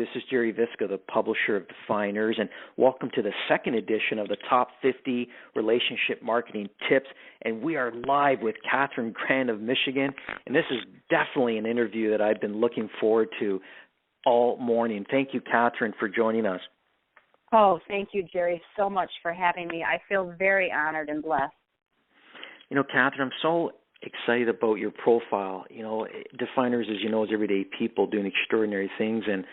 This is Gerry Visca, the publisher of Defyeneurs, and welcome to the second edition of the Top 50 Relationship Marketing Tips. And we are live with Katherine Grant of Michigan, and this is definitely an interview that I've been looking forward to all morning. Thank you, Katherine, for joining us. Oh, thank you, Gerry, so much for having me. I feel very honored and blessed. You know, Katherine, I'm so excited about your profile. You know, Defyeneurs, as you know, is everyday people doing extraordinary things, and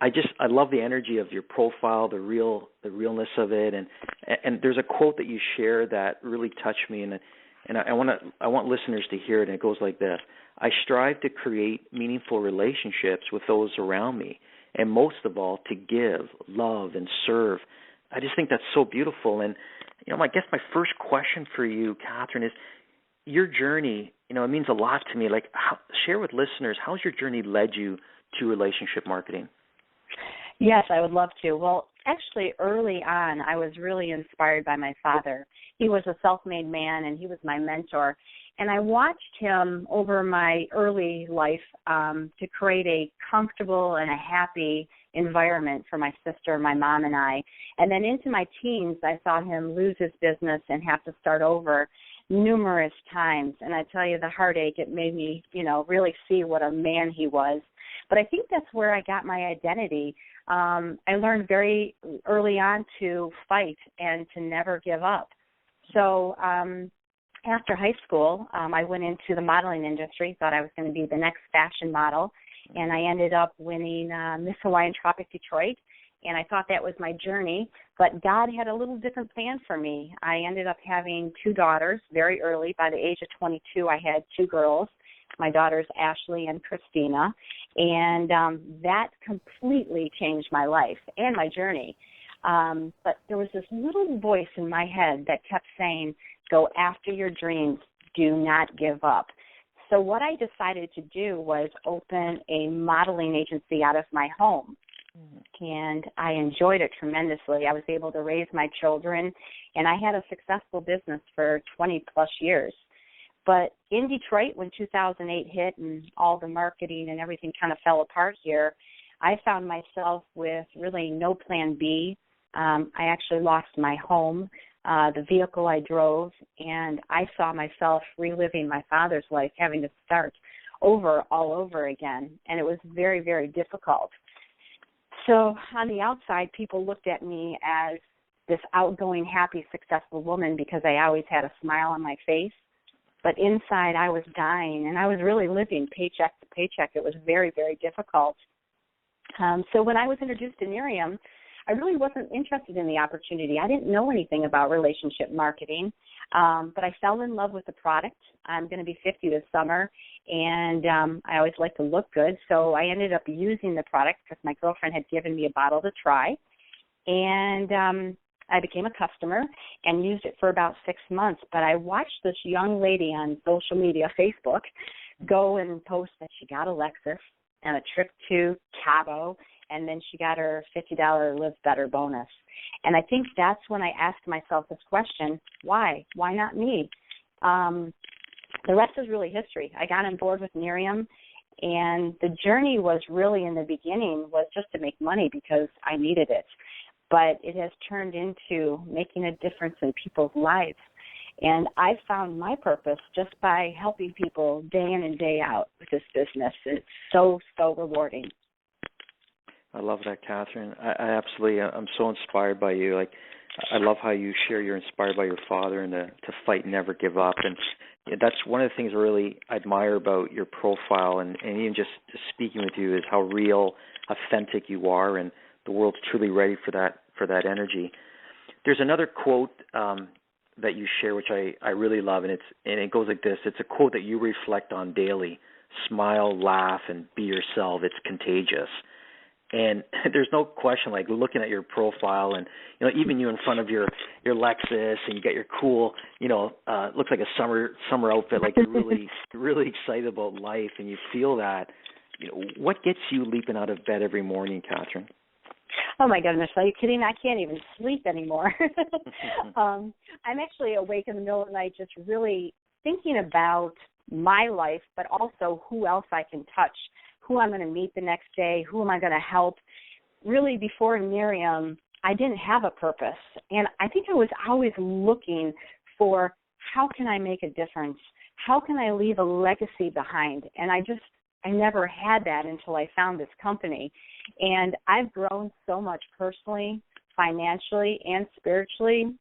I love the energy of your profile, the realness of it, and there's a quote that you share that really touched me, and I want listeners to hear it, and it goes like this: I strive to create meaningful relationships with those around me, and most of all, to give, love, and serve. I just think that's so beautiful, and you know, I guess my first question for you, Katherine, is your journey. You know, it means a lot to me. Like, share with listeners, how's your journey led you to relationship marketing? Yes, I would love to. Well, actually, early on, I was really inspired by my father. He was a self-made man, and he was my mentor. And I watched him over my early life to create a comfortable and a happy environment for my sister, my mom, and I. And then into my teens, I saw him lose his business and have to start over numerous times. And I tell you, the heartache, it made me, really see what a man he was. But I think that's where I got my identity. I learned very early on to fight and to never give up. So after high school, I went into the modeling industry, thought I was going to be the next fashion model, and I ended up winning Miss Hawaiian Tropic Detroit, and I thought that was my journey. But God had a little different plan for me. I ended up having two daughters very early. By the age of 22, I had two girls, my daughters Ashley and Christina, and that completely changed my life and my journey. But there was this little voice in my head that kept saying, go after your dreams, do not give up. So what I decided to do was open a modeling agency out of my home. And I enjoyed it tremendously. I was able to raise my children, and I had a successful business for 20-plus years. But in Detroit, when 2008 hit and all the marketing and everything kind of fell apart here, I found myself with really no plan B. I actually lost my home, the vehicle I drove, and I saw myself reliving my father's life, having to start all over again. And it was very, very difficult. So on the outside, people looked at me as this outgoing, happy, successful woman because I always had a smile on my face. But inside, I was dying, and I was really living paycheck to paycheck. It was very, very difficult. So when I was introduced to Miriam, I really wasn't interested in the opportunity. I didn't know anything about relationship marketing, but I fell in love with the product. I'm going to be 50 this summer, and I always like to look good, so I ended up using the product because my girlfriend had given me a bottle to try, and I became a customer and used it for about 6 months. But I watched this young lady on social media, Facebook, go and post that she got a Lexus and a trip to Cabo, and then she got her $50 Live Better bonus. And I think that's when I asked myself this question, why? Why not me? The rest is really history. I got on board with Miriam, and the journey was really, in the beginning, was just to make money because I needed it. But it has turned into making a difference in people's lives. And I found my purpose just by helping people day in and day out with this business. It's so, so rewarding. I love that, Katherine. I absolutely, I'm so inspired by you. Like, I love how you share you're inspired by your father and to fight and never give up. And that's one of the things I really admire about your profile and even just speaking with you is how real, authentic you are, and the world's truly ready for that energy. There's another quote that you share which I really love, and it goes like this. It's a quote that you reflect on daily. Smile, laugh, and be yourself. It's contagious. And there's no question, like looking at your profile and, even you in front of your Lexus and you got your cool, looks like a summer outfit, like you're really, really excited about life and you feel that. What gets you leaping out of bed every morning, Katherine? Oh, my goodness. Are you kidding? I can't even sleep anymore. I'm actually awake in the middle of the night just really thinking about my life, but also who else I can touch, who I'm going to meet the next day, who am I going to help. Really, before Miriam, I didn't have a purpose. And I think I was always looking for, how can I make a difference? How can I leave a legacy behind? And I never had that until I found this company. And I've grown so much personally, financially, and spiritually.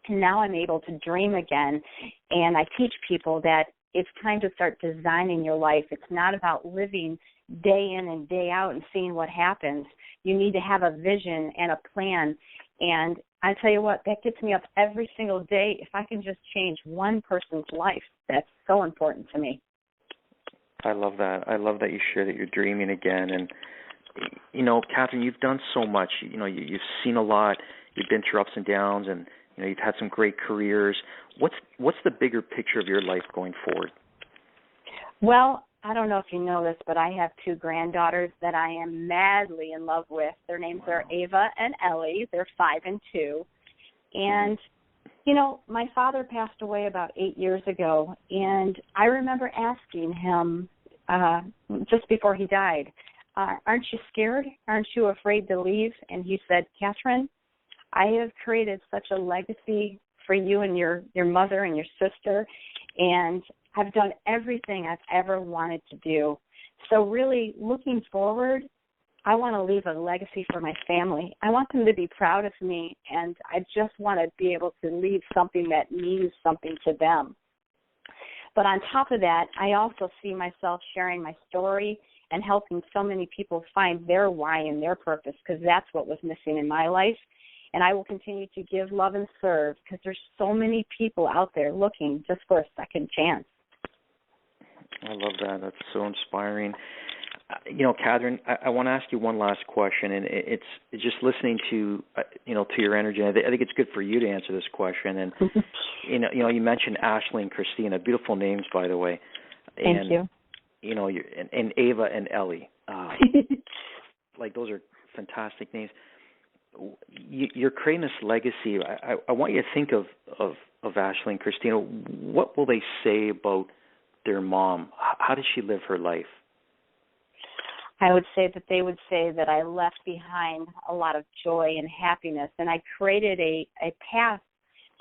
And now I'm able to dream again. And I teach people that it's time to start designing your life. It's not about living day in and day out and seeing what happens. You need to have a vision and a plan. And I tell you what, that gets me up every single day. If I can just change one person's life, that's so important to me. I love that. I love that you share that you're dreaming again. And, Katherine, you've done so much. You've seen a lot. You've been through ups and downs, and, you've had some great careers. What's the bigger picture of your life going forward? Well, I don't know if you know this, but I have 2 granddaughters that I am madly in love with. Their names are Ava and Ellie. They're 5 and 2. And, my father passed away about 8 years ago, and I remember asking him just before he died, aren't you scared? Aren't you afraid to leave? And he said, Katherine, I have created such a legacy for you and your mother and your sister, and I've done everything I've ever wanted to do. So really, looking forward, I want to leave a legacy for my family. I want them to be proud of me, and I just want to be able to leave something that means something to them. But on top of that, I also see myself sharing my story and helping so many people find their why and their purpose, because that's what was missing in my life. And I will continue to give, love, and serve, because there's so many people out there looking just for a second chance. I love that. That's so inspiring. Katherine, I want to ask you one last question, and it's just listening to, to your energy. I think it's good for you to answer this question. And, you mentioned Ashley and Christina, beautiful names, by the way. Thank you. And Ava and Ellie. Those are fantastic names. You're creating this legacy. I want you to think of Ashley and Christina. What will they say about their mom? How did she live her life? I would say that they would say that I left behind a lot of joy and happiness, and I created a path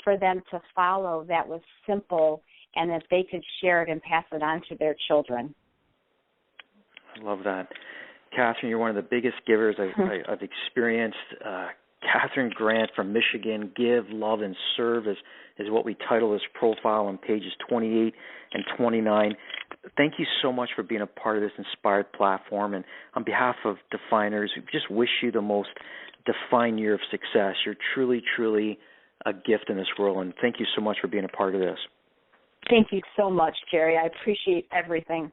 for them to follow that was simple and that they could share it and pass it on to their children. I love that. Katherine, you're one of the biggest givers I've experienced. Katherine Grant from Michigan, Give, Love, and Serve is what we title this profile on pages 28 and 29. Thank you so much for being a part of this inspired platform. And on behalf of Defyeneurs, we just wish you the most defined year of success. You're truly, truly a gift in this world. And thank you so much for being a part of this. Thank you so much, Gerry. I appreciate everything.